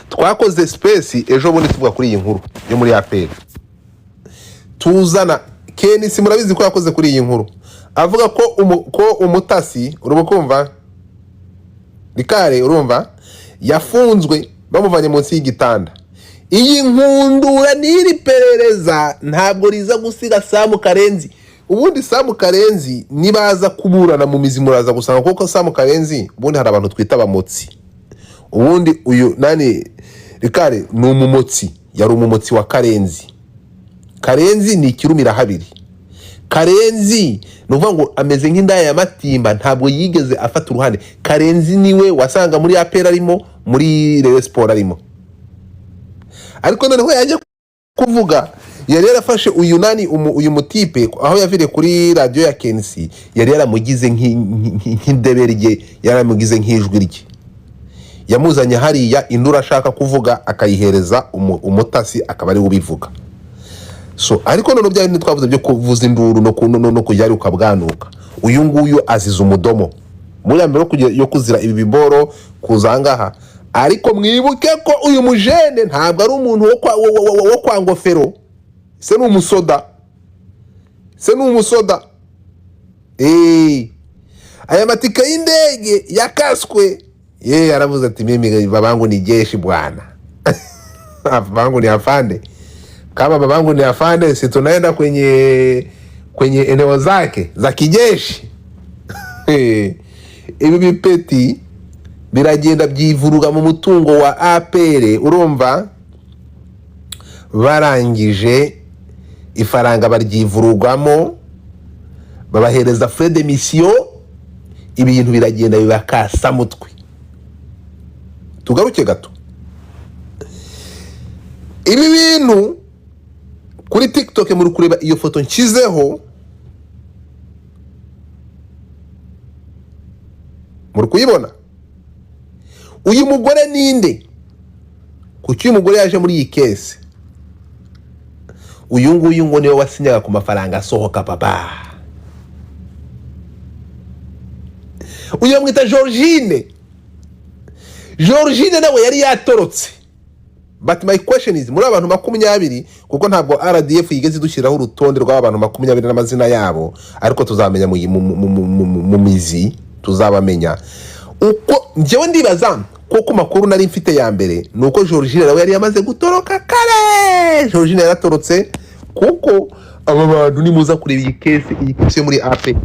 twakoze space ejo bundi tuvuga kuri iyi nkuru yo muri APR tuzana Kenisi murabizi ko yakoze kuri iyi nkuru avuga ko umutasi urubukumva Rikare urumva yafunzwe bamuvanye munsi y'igitanda. Iyi nkundura n'iri perereza ntabwo riza gusiga Samu Karenzi. Ubundi Samu Karenzi nibaza kuburana mu mizi muraza gusanga kuko Samu Karenzi ubundi hari abantu twita abamotsi. Ubundi uyu nani Rikare ni umumotsi, yari umumotsi wa Karenzi. Karenzi ni ikirumira habiri. Karenzi nuvuga ngo ameze nk'indaya ya Matimba, ntabwo yigeze afata uruhande. Karenzi niwe wasanga muri APR arimo, muri Rayon Sport arimo. Ariko noneho yaje kuvuga yari yarafashe uyu nani uyu mutipe aho yavire kuri radio ya Kensi, yari yaramugize nk'indeberye, yaramugize nk'ijwi rye. Yamuzanye hariya indura ashaka kuvuga akayihereza umutasi akaba ari ubivuga. So ariko none bya bindi twavuze byo kuvuza induru no kujya ukabwanuka. Uyu nguyu aziza umudomo muri ambere yo kuzira ibi biboro kuzangaha. Ariko mwibuke ko uyu mujene ntabwo ari umuntu wo kwa ngofero, se n'umusoda, aya matika y'indege yakaswe aravuze ati mimi babangu ni jeshi bwana. Babangu ni afande. Kama babangu ni afande, si tunaenda kwenye eneo zake za kijeshi. Ibi bipeti biragenda byivuruga mu mutungo wa APR, urumva barangije ifaranga baryivurugamo babahereza frais de mission, ibintu biragenda bibakasa mutwe. Tugaruke gato, ibi bintu kuri TikTok muri kureba iyo foto nshyizeho, muri kuyibona. Uyu mugore ninde? Kuki uyu mugore yaje muri iyi case? Uyu nguyu ngo niwe wasinyaga ku mafaranga asohoka papa. Uyu yamwita Georgine nawe yari yatorotse. But my question is, muri abantu 20 kuko ntabwo RDF yigeze dushyiraho urutonde rw'abantu 20 n'amazina yabo, ariko tuzamenya mu mizi, tuzabamenya uko. Njyewe ndibaza kuko makuru nari mfite ya mbere nuko Georgine nawe yari yamaze gutoroka kare. Georgine yaratorotse kuko aba bantu nimuza kureba iyi case muri AP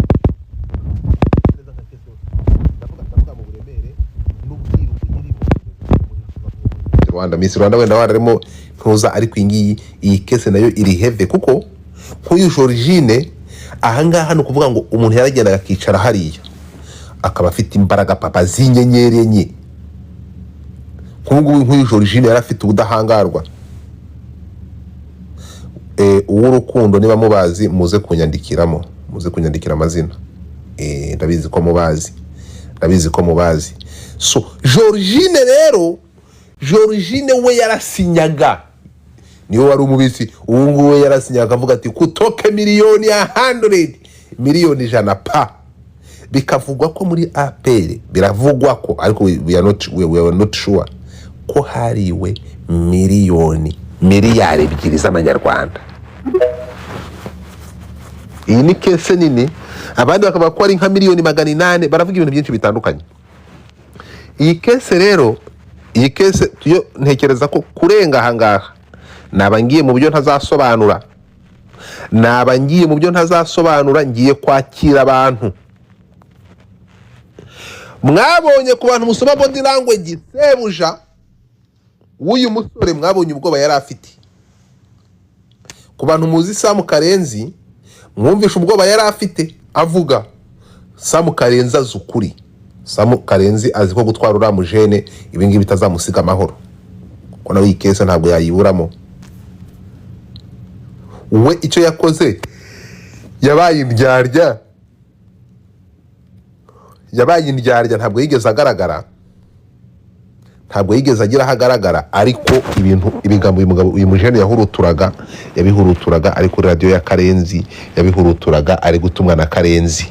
Miss Rwanda wenda wararimo ntuza, ariko iyi case nayo iri heve kuko nk'uyu Georgine ahangaha no kuvuga ngo umuntu yaragendaga akicara hariya akaba afite imbaraga papa zinyenyeri enye. Nk'uyu Georgine yarafite ubudahangarwa. Uw'urukundo niba mubazi muze kunyandikira amazina. Ndabizi ko mubazi. So Georgine rero, Georgine we yarasinyaga, niwe wari umubisi. Ubu nguwe yarasinyaga avuga ati kutoke miliyoni 100 miliyoni 100 pa. Bikavugwa ko muri APR, biravugwa ko, ariko we are not sure ko hariwe miliyari 2 z'amanyarwanda. Iyi ni case nini, abandi bakaba ko ari nka miliyoni 800, baravuga ibintu byinshi bitandukanye. Iyi case rero, iyi case yo ntekereza ko kurenga ahangaha nabangiye mu byo ntazasobanura, ngiye kwakira abantu. Mwabonye ku bantu musoma body language sebuja w'uyu musore, mwabonye ubwoba yari afite. Ku bantu muzi Samu Karenzi, mwumvisha ubwoba yari afite avuga. Samu Karenzi azi ukuri. Samu Karenzi azi ko gutwara uriya mujene ibingibi bitazamusiga amahoro, ko nawe iyi case ntabwo yayiburamo. We icyo yakoze yabaye indyarya, ntabwo yigeze agaragara, ntabwo yigeze agira ahagaragara. Ariko ibigambo uyu mujene yabihuruturaga ari kuri radio ya Karenzi, yabihuruturaga ari gutumwa na Karenzi.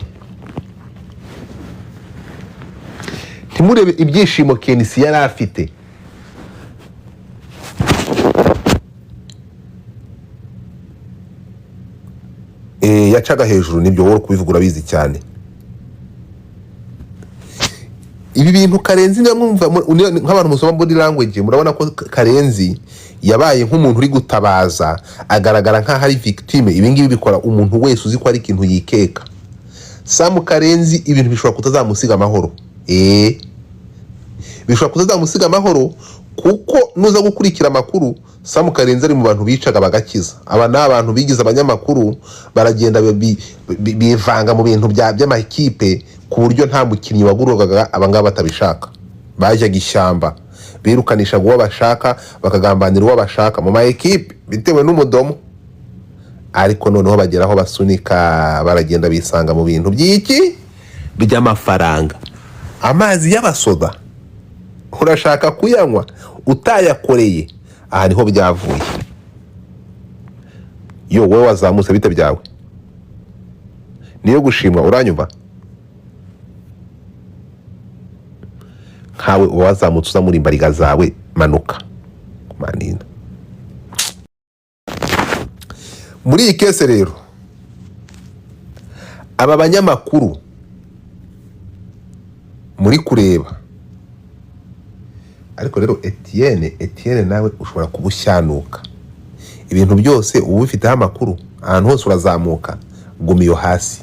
Ntimurebe ibyishimo Kenisi yari afite. yacaga hejuru, nibyo wowe kubivugura bizi cyane. Ibi bintu Karenzi mwumva nk'abantu musoma body language, murabona ko Karenzi yabaye nk'umuntu uri gutabaza, agaragara nk'aho ari victime. Ibi ngibi bikora umuntu wese uzi ko ari ikintu yikeka. Sam Karenzi ibintu bishobora kutazamusiga amahoro. Bishobora kutazamusiga amahoro kuko nuza gukurikira amakuru, Sam Karenzi ari mu bantu bicaga bagakiza. Aba ni abantu bigize abanyamakuru, baragenda bivanga mu bintu by'amakipe ku buryo nta mukinnyi wagurogaga abangaba batabishaka. Bajyaga ishyamba, birukanisha uwo bashaka, bakagambanira uwo bashaka mu ma ekipe bitewe n'umudomo. Ariko noneho bageraho basunika, baragenda bisanga mu bintu by'iki by'amafaranga. Amazi y'abasoda urashaka kuyanywa utayakoreye, aha niho byavuye. Yo wowe wazamutse bite byawe? Niyo gushimwa, uranyumva? Nkawe wazamutse uza muri imbariga zawe, manuka manina. Muri iyi kese rero, aba banyamakuru muri kureba, ariko rero Etienne nawe ushobora kubushanuka. Ibintu byose ubu bifiteho amakuru, ahantu hose urazamuka, guma iyo hasi.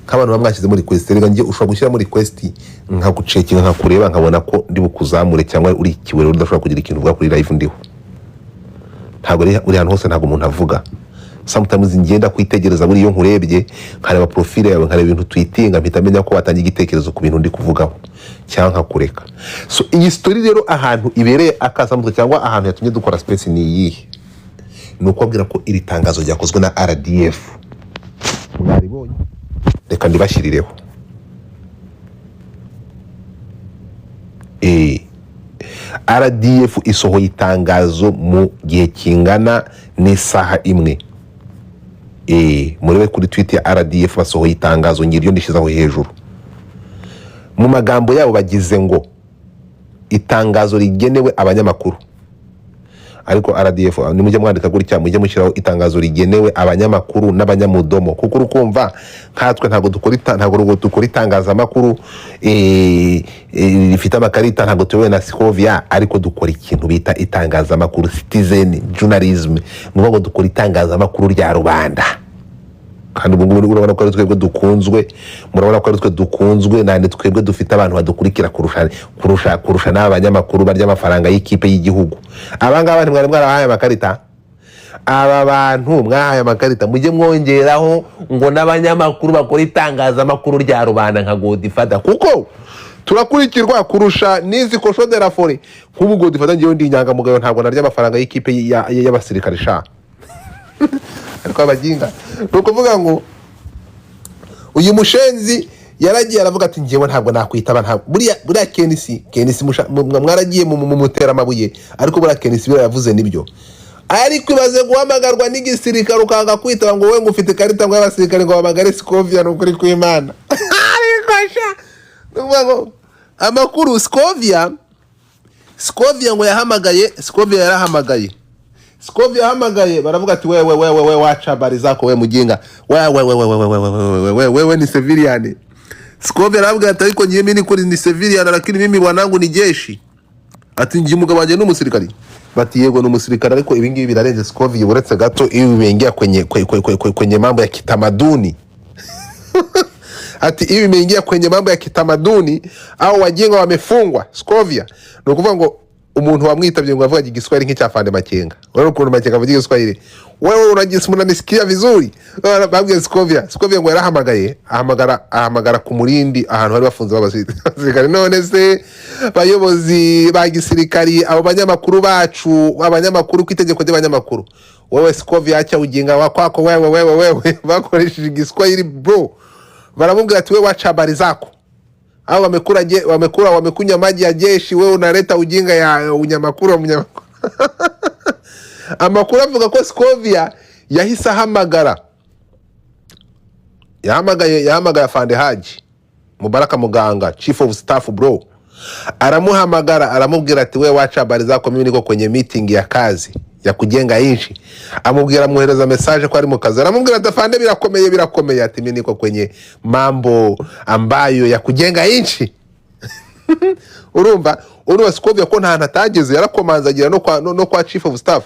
Nk'abantu bamwashyize muri request, rega ngiye ushobora gushyira muri request nkagucekinga, nkakureba, nkabona ko ndi bukuzamure cyangwa uri ikiwero udashobora kugira ikintu uvuga kuri live ndiho. Ntabwo uri ahantu hose, ntabwo umuntu avuga. Sometimes ngenda kwitegereza buri iyo nkurebye, nkareba profile yawe, nkareba ibintu twitinga, mpita menya ko watangiye igitekerezo ku bintu ndi kuvugaho cyangwa nkakureka. So iyi story rero ahantu ibereye akasamutwe cyangwa ahantu yatumye dukora space ni iyihe? Ni ukubwira ko iri tangazo ryakozwe na RDF. Mwaribonye? Reka ndibashirireho. RDF isohoye itangazo mu gihe kingana n'isaha imwe. Muriwe kuri Twitter ya RDF basohoye itangazo ngiryo ndishizaho hejuru. Mu magambo yabo bagize ngo itangazo rigenewe abanyamakuru. Ariko RDF nimujye mwandika gutya, mujye mushyiraho itangazo rigenewe abanyamakuru n'abanyamudomo, kuko urukumva nkatwe ntago dukora itangazamakuru rifite amakarita, ntago tuwe na Scovia, ariko dukora ikintu bita itangazamakuru citizen journalism, ngo dukora itangazamakuru rya rubanda. Kandi ubu ngubu urabona ko ari twebwe dukunzwe, murabona ko ari twe dukunzwe, nande twebwe dufite abantu badukurikira kurusha n'abanyamakuru barya amafaranga y'ikipe y'igihugu. Abangaba ntimwari mwarahaye amakarita? Aba bantu mwahaye amakarita, mujye mwongeraho ngo n'abanyamakuru bakora itangazamakuru rya rubanda nka Godifada, kuko turakurikirwa kurusha nizi Kosho de la Fore. Nk'ubu Godifada ngiye ndi inyangamugayo, ntabwo narya amafaranga y'ikipe y'abasirikare sha. Ariko abaginga nukuvuga ngo uyu mushenzi yaragiye aravuga ati ngiye ntabwo nakwitaba, ntabwo buriya Kenisi mwaragiye mu mutera amabuye, ariko buriya Kenisi bira yavuze nibyo. Ariko ibaze guhamagarwa n'igisirikare ukanga kwitaba ngo we ngufite karita ngo y'abasirikare ngo bamagare Scovia, n'ukuri kw'Imana. Ariko sha nukuvuga ngo amakuru Scovia ngo yahamagaye, Scovia yarahamagaye. Scovia yahamagaye, baravuga ati wewe wacha habari zako we mujinga, wewe ni civilian. Scovia aravuga ati ariko ngiye mimi ni civilian, lakini mimi bwanangu ni jeshi. Ati ngiye umugabo wanje n'umusirikari. Bati yego n'umusirikari, ariko ibi ngibi birarenze Scovia, uretse gato ibi bengia kwenye mambo ya kitamaduni. Ati ibi bengia kwenye mambo ya kitamaduni au wajinga wamefungwa. Scovia nukuvuga ngo umuntu wamwitabye ngo avuga igiswahili nk'icyafande Makenga. Wewe ukuntu Makenga avuga igiswahili, wewe unanisikia vizuri? Babwiye Scovia ngo yarahamagaye, ahamagara ku Murindi ahantu bari bafunze abasirikare. None se bayobozi ba gisirikari, abo banyamakuru bacu, abanyamakuru kwitegeko ry'abanyamakuru, wewe Scovia acha ujinga wakwako, wewe bakoresheje igiswahili bro. Baramubwira ati wewe wacha habari zako, au wamekunya maji ya jeshi, wewe unaleta ujinga ya unyamakuru. Amakuru avuga ko Scovia yahise ahamagara, yahamagaye Afande Haji Mubaraka Muganga, chief of staff bro. Aramuhamagara aramubwira ati wewe wacha habari zako, mimi niko kwenye meeting ya kazi kujenga nchi. Amubwira muhereza message ko ari mu kazi. Aramubwira dafande birakomeye ati mimi niko kwenye mambo ambayo ya kujenga nchi. Urumva Scovia ko nta atageze yarakomanzagira no kwa chief of staff.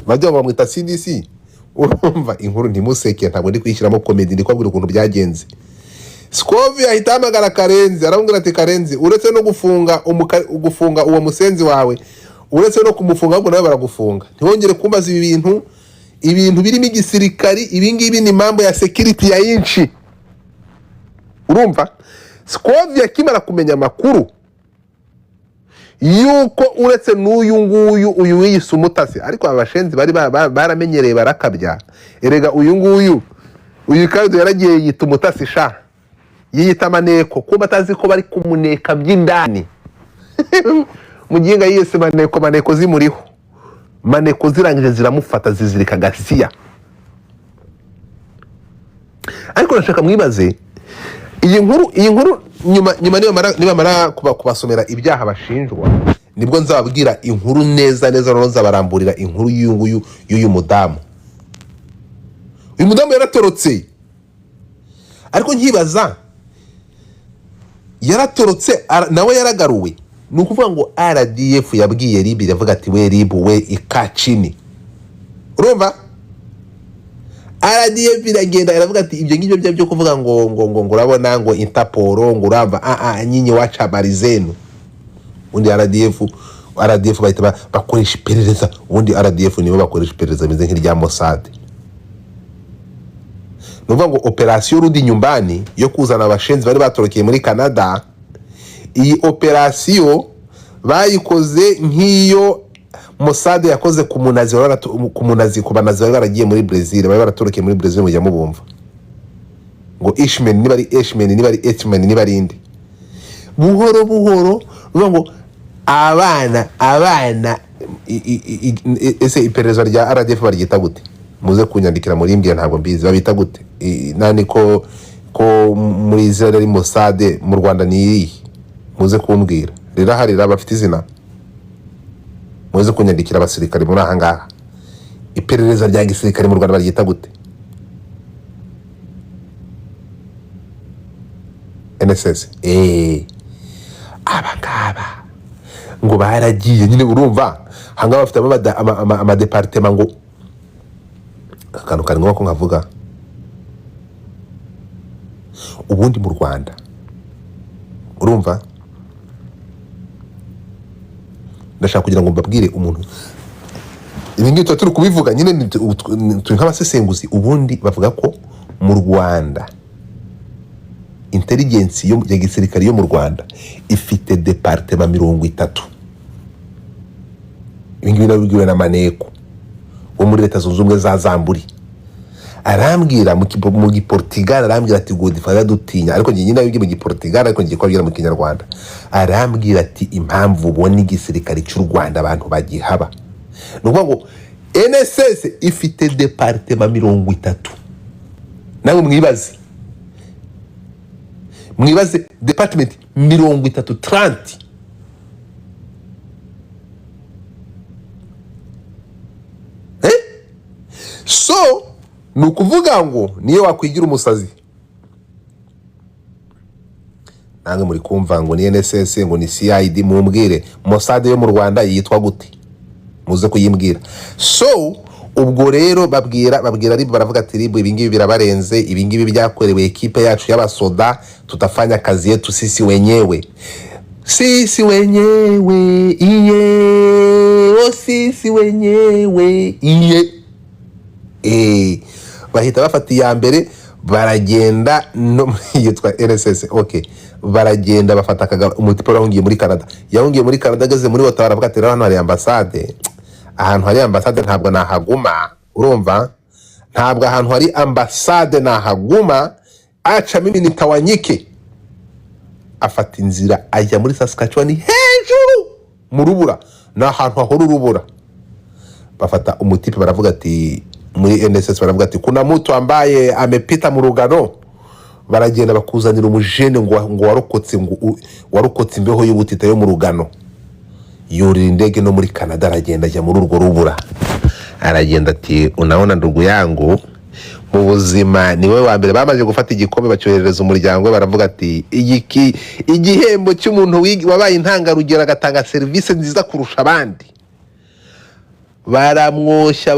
Bajya bamwita CDC. Urumva inkuru ntimuseke ntabwo ndi kwishyiramo comedy ndi kwabwira ukuntu byagenze. Scovia ahitamagara Karenzi aramubwira ati Karenzi uretse no gufunga uwo musenzi wawe uretse no kumufunga ngo nawe baragufunga ntihongere kumbaza ibintu birimo igisirikari ibingibi ni mambo ya security ya inchi. Urumva Scovia kimara kumenya amakuru yuko uretse uyu wiyise umutasi ariko abashenzi bari baramenyereye barakabya erega uyu kandi yaragiye yita umutasi sha yiyita maneko kuba atazi ko bari kumuneka by'indani. Muginga yese maneko zimuriho maneko zirangije ziramufata zizirika Garcia. Ariko nashaka mwibaze iyi nkuru nyuma niba mara kubasomera ibyaha bashinjwa nibwo nzababwira inkuru neza no nzabaramburira inkuru y'uyu mudamu. Uyu mudamu yaratorotse ariko nkibaza yaratorotse nawe yaragaruwe. Ni ukuvuga ngo RDF yabwiye RIB iravuga ati we RIB we ikacini. Urumva RDF iragenda iravuga ati ibyo ngibyo byo kuvuga ngo urabona ngo Interpol ngo urava nyinyi wacha habari zenu. Undi RDF bahita bakoresha iperereza. Undi RDF nibo bakoresha iperereza meze nk'irya Mossad. Nuvuga ngo operation Rudi Nyumbani yo kuzana abashenzi bari batorokeye muri Canada. Iyi operation bayikoze nk'iyo Mossad yakoze ku banazi bari baragiye muri Brazil bari baratorokeye muri Brazil mujya mubumva ngo Ishmael niba ari Ishmael niba ari indi buhoro ngo abana ese iperereza rya RDF baryita gute? Muze kunyandikira muri imbye ntabwo mbizi babita gute. Nani ko muri Israel ari Mossad mu Rwanda ni muze kumbwira rero bafite izina. Muze kunyandikira abasirikare muri aha ngaha iperereza rya gisirikare mu Rwanda baryita gute? NSS. Abangaba ngo baragiye nyine. Urumva hanga bafite ama departement ngo akantu kari ngo nkavuga ubundi mu Rwanda. Urumva ndashaka kugira ngo mbabwire umuntu ibi ngiye turi kubivuga nyine turi nk'abasesenguzi. Ubundi bavuga ko mu Rwanda intelligence ya gisirikare yo mu Rwanda ifite departement 30. Ibi ngibi nabibwiwe na Maneko wo muri Leta Zunze Ubumwe za Zamburi. Arambwira mu Portugal arambwira ati Godfather dutinya ariko nyine nayo mu Portugal ariko ngiye kwabwira mu Kinyarwanda. Arambwira ati impamvu ubona igisirikare cy'u Rwanda abantu bagihaba nuko ngo NSS ifite departement 30. Nawe mwibaze department 30. So nukuvuga ngo niyo wakwigira umusazi. Nange muri kumva ngo ni NSS ngo ni CID mumbwire Mossad yo mu Rwanda yitwa gute? Muze kuyimbwira. So ubwo rero babwira RIB baravuga ati RIB ibingibi birabarenze ibingibi byakorewe ekipe yacu y'abasoda tutafanya kazi yetu sisi wenyewe sisi wenyewe iye bahita bafata iya mbere baragenda no yitwa NSS. Okay, baragenda bafata umutipo yahungiye muri Canada ageze muri Ottawa baravuga ati hano hari ambassade. Ahantu hari ambassade ntabwo nahaguma. Urumva ntabwo ahantu hari ambassade nahaguma. Acha mimi nitawanyike. Afata inzira ajya muri Saskatchewan hejuru mu rubura na ahantu hahora urubura. Bafata umutipo baravuga ati muri NSS baravuga ati kuna mtu ambaye amepita mu rugano. Baragenda bakuzanira umujene ngo warokotse imbeho y'ubutita yo mu rugano. yurira indege no muri Canada, aragenda ajya muri urwo rubura, aragenda ati unaona ndugu yangu mu buzima niwe wa mbere bamaze gufata igikombe bacyoherereza umuryango we, baravuga ati igihembo cy'umuntu wabaye intangarugero agatanga serivisi nziza kurusha abandi. Baramwoshya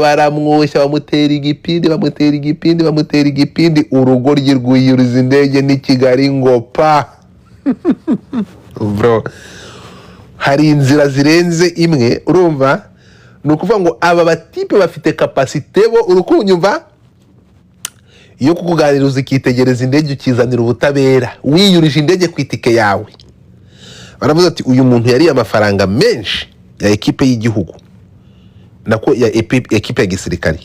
bamutera igipindi, urugo rye rwiyuriza indege n'i Kigali ngo pa. Bro, hari inzira zirenze imwe, urumva? Ni ukuvuga ngo aba batipe bafite kapasite bo, urukunyumva, iyo kukuganiriza ukitegereza indege ukizanira ubutabera wiyurije indege ku itike yawe. Baravuze ati uyu muntu yari amafaranga menshi ya ekipe y'igihugu nako ya ekipe ya gisirikare,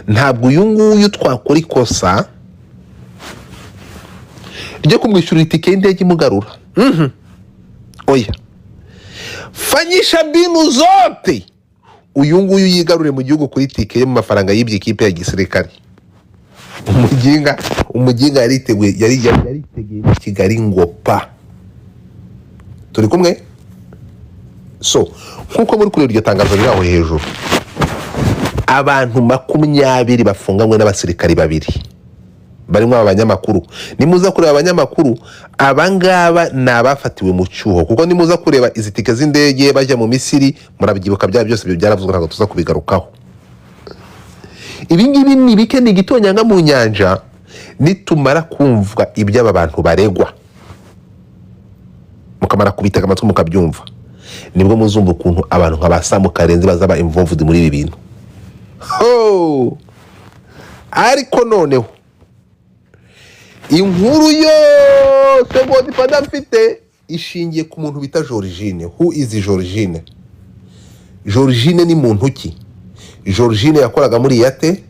ntabwo uyu nguyu twakora ikosa ryo kumwishyura itike y'indege imugarura. Oya, fanyisha mbinu zote uyu nguyu yigarure mu gihugu kuri tike mu mafaranga y'ibyo ekipe ya gisirikare. Umuginga yariteguye Kigali ngo pa. Turi kumwe? So nkuko muri kureba iryo tangazo riri aho hejuru, abantu 20 bafunganywe n'abasirikari 2 barimo abanyamakuru. Nimuza kureba abanyamakuru, abangaba ni abafatiwe mu cyuho, kuko nimuza kureba izi tike z'indege bajya mu Misiri, murabyibuka bya byose byaravuzwe, ntabwo tuza kubigarukaho. Ibingibi ni bike, ni gitonyanga mu nyanja. Nitumara kumva ibyo aba bantu baregwa, mukamara kubitega amatwi mukabyumva, nibwo muzumva ukuntu abantu nka Samu Karenzi bazaba involved muri ibi bintu. Ariko noneho inkuru yose Godfather mfite ishingiye ku muntu bita Georgine. Who is Georgine? Georgine ni muntu ki? Georgine yakoraga muri Yate.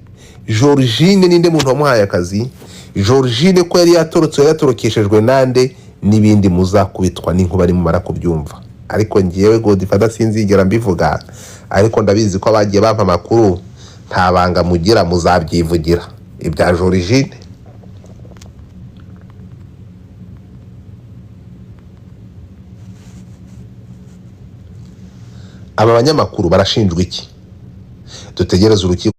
Georgine ninde muntu wamuhaye akazi? Georgine ko yari yatorokeshejwe nande, n'ibindi muzakubitwa n'inkuba ari mumara kubyumva. Ariko ngiyewe Godfather sinzigera mbivuga, ariko ndabizi ko abagiye bampa amakuru nta banga mugira, muzabyivugira ibya Georgine. Aba banyamakuru barashinjwa iki? Dutegereze urukiko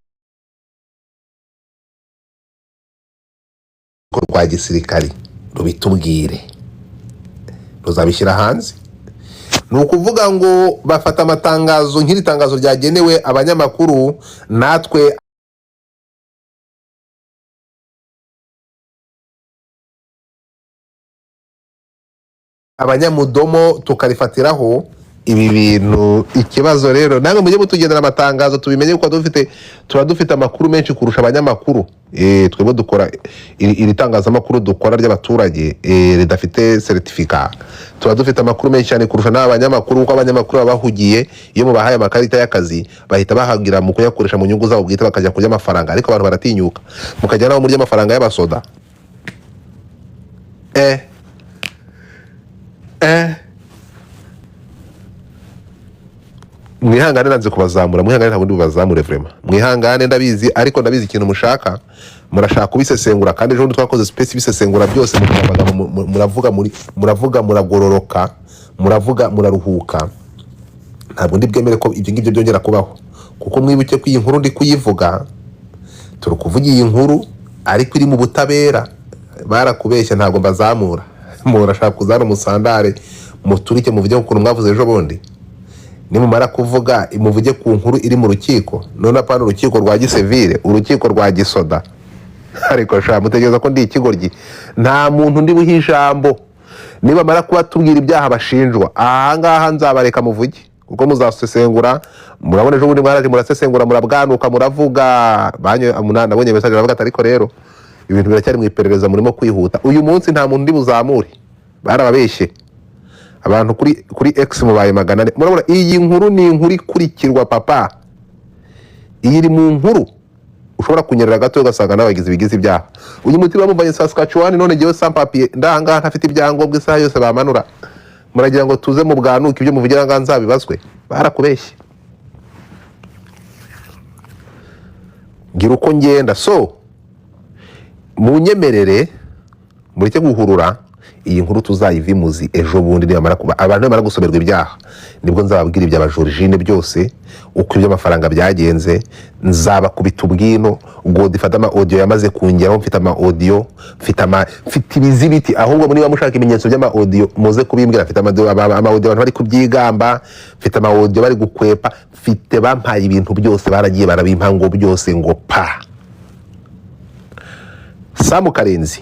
rwa gisirikari rubitubwire, ruzabishyira hanze. Ni ukuvuga ngo bafata amatangazo nk'iri tangazo ryagenewe abanyamakuru, natwe abanyamudomo tukarifatiraho ibi bintu. Ikibazo rero nange mujye mutugendera amatangazo tubimenye, kuko tuba dufite amakuru menshi kurusha abanyamakuru. Twebwe dukora iri tangazamakuru dukora ry'abaturage ridafite certificate, tuba dufite amakuru menshi cyane kurusha n'abanyamakuru, kuko abanyamakuru bahugiye iyo mubahaye amakarita y'akazi bahita bahagira mu kuyakoresha mu nyungu zabo bwite, bakajya kurya amafaranga. Ariko abantu baratinyuka, mukajya naho muri amafaranga y'abasoda. Mwihangane nanze kubazamura, mwihangane ntabwo ndi bubazamure vraiment, mwihangane ndabizi, ariko ndabizi ikintu mushaka, murashaka kubisesengura, kandi ejo twakoze space bisesengura byose, muravuga muragororoka, muravuga muraruhuka. Ntabwo ndi bwemere ko ibyo ngibyo byongera kubaho, kuko mwibuke ko iyi nkuru ndi kuyivuga, turi kuvuga iyi nkuru ariko iri mu butabera. Barakubeshya, ntabwo mbazamura. Murashaka kuzana umusandare muturike muvuge ukuntu mwavuze ejo bundi. Nimumara kuvuga imuvuge ku nkuru iri mu rukiko, none apana urukiko rwa gisivile, urukiko rwa gisoda. Ariko sha mutegereza ko ndi ikigoryi, nta muntu ndi buhe ijambo. Niba mara kuba tubwira ibyaha bashinjwa, aha ngaha nzabareka muvuge, kuko muzasesengura. Murabona ejo bundi mwaraje murasesengura, murabwanuka, muravuga. Nabonye message bavuga ati ariko rero ibintu biracyari mu iperereza, murimo kwihuta. Uyu munsi nta muntu ndi buzamure, barababeshye abantu kuri X mubaye 400. Murabona iyi nkuru ni inkuru ikurikirwa papa. Iyi iri mu nkuru ushobora kunyerera gato ugasanga nabagize ibigize ibyaha. Uyu muti bamuvanye Saskatchewan, none ngewe sans papier ndanga ntafite ibyangombwa, isaha yose bamanura. Muragira ngo tuze mu bwanuka ibyo muvugira ngo nzabibazwe? Barakubeshye. Ngira uko ngenda. So munyemerere mureke guhurura iyi nkuru tuzayivimuzi ejo bundi nibamara kuba abantu bamara gusomerwa ibyaha nibwo nzababwira ibya Jorjine byose uko iby'amafaranga byagenze nzabakubita ubwino ngo difata ama audio yamaze kungeraho mfite ama audio mfite ibizibiti ahubwo muri bamushaka ibimenyetso by'ama audio muze kubimbwira mfite ama audio abantu bari kubyigamba mfite ama audio bari gukwepa mfite bampaye ibintu byose baragiye barabimpango byose ngo pa Samu Karenzi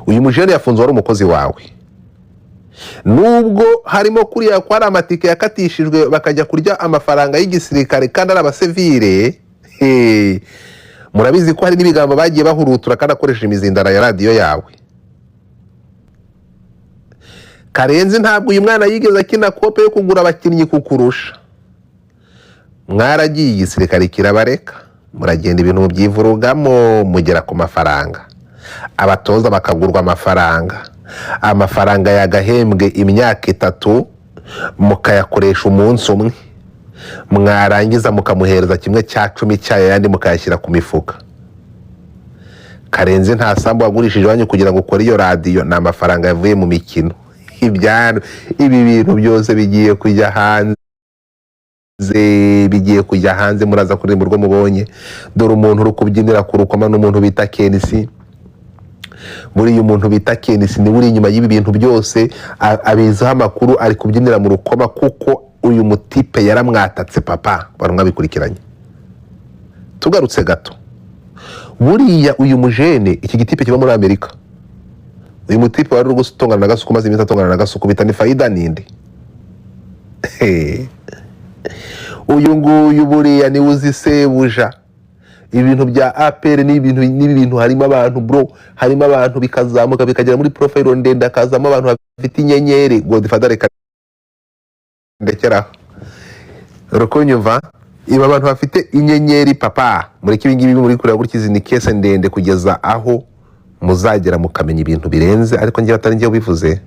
uyu mujene yafunzwe ari umukozi wawe nubwo harimo kuriya kwa amatike yakatishijwe bakajya kurya amafaranga y'igisirikare kandi ari abasivile murabizi ko hari n'ibigambo bagiye bahurutura kandi akoresheje imizindara ya radio yawe Karenzi ntabwo uyu mwana yigeze akina kope yo kugura abakinnyi kukurusha mwaragiye igisirikare kirabareka muragenda ibintu byivurugamo mugera ku mafaranga abatoza bakagurwa amafaranga yagahembwe imyaka 3 mukayakoresha umunsi umwe mwarangiza mukamuhereza 1/10 cyayo yandi mukayashyira ku mifuka Karenzi nta sambu wagurishije wanyu kugira ngo ukore iyo radio na amafaranga yavuye mu mikino ibi bintu byose bigiye kujya hanze muraza kuri mu rwo mubonye dore umuntu uri kubyinira ku rukoma n'umuntu bita Kenisi buriya umuntu bita Kenisi ni buri inyuma y'ibi bintu byose abizaho amakuru ari kubyinira mu rukoma kuko uyu mutipe yaramwatatse papa barumwabikurikiranye tugarutse gato buriya uyu mujene iki gitipe kiba muri Amerika uyu mutipe wari gutongana na Gasuku maze iminsi atongana na Gasuku bitani faida ninde uyu nguyu buriya ni uzi sebuja ibintu bya APR n'ibintu harimo abantu bro harimo abantu bikazamuka bikagera muri profile ndende akazamo abantu bafite inyenyeri Godfather ndekera rukunyumva iba abantu bafite inyenyeri papa muri kibingibi muri kureba gutya ni kese ndende kugeza aho muzagera mukamenya ibintu birenze ariko ngiye batari ngiye bivuze